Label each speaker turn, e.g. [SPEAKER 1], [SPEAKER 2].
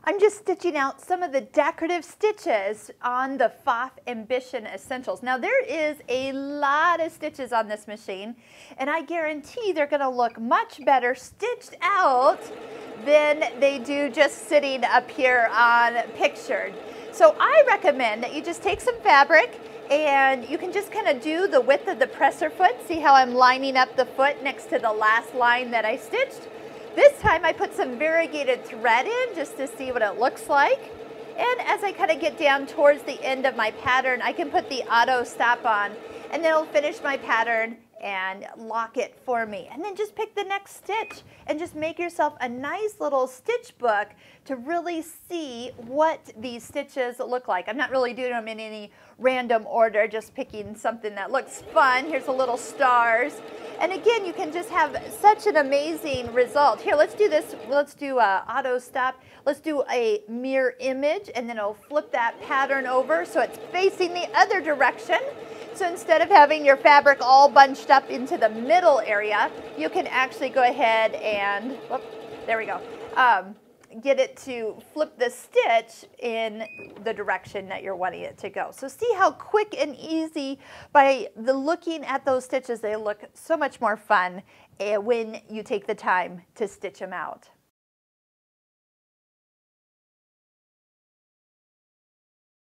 [SPEAKER 1] I'm just stitching out some of the decorative stitches on the Pfaff Ambition Essentials. Now there is a lot of stitches on this machine, and I guarantee they're going to look much better stitched out than they do just sitting up here on pictured. So I recommend that you just take some fabric and you can just kind of do the width of the presser foot. See how I'm lining up the foot next to the last line that I stitched? This time I put some variegated thread in just to see what it looks like. And as I kind of get down towards the end of my pattern, I can put the auto stop on, and then it'll finish my pattern and lock it for me. And then just pick the next stitch and just make yourself a nice little stitch book to really see what these stitches look like. I'm not really doing them in any random order, just picking something that looks fun. Here's a little stars. And again, you can just have such an amazing result. Here, let's do this. Let's do auto stop. Let's do a mirror image, and then it'll flip that pattern over so it's facing the other direction. So instead of having your fabric all bunched up into the middle area, you can actually go ahead and, whoop, there we go, get it to flip the stitch in the direction that you're wanting it to go. So see how quick and easy by the looking at those stitches, they look so much more fun when you take the time to stitch them out.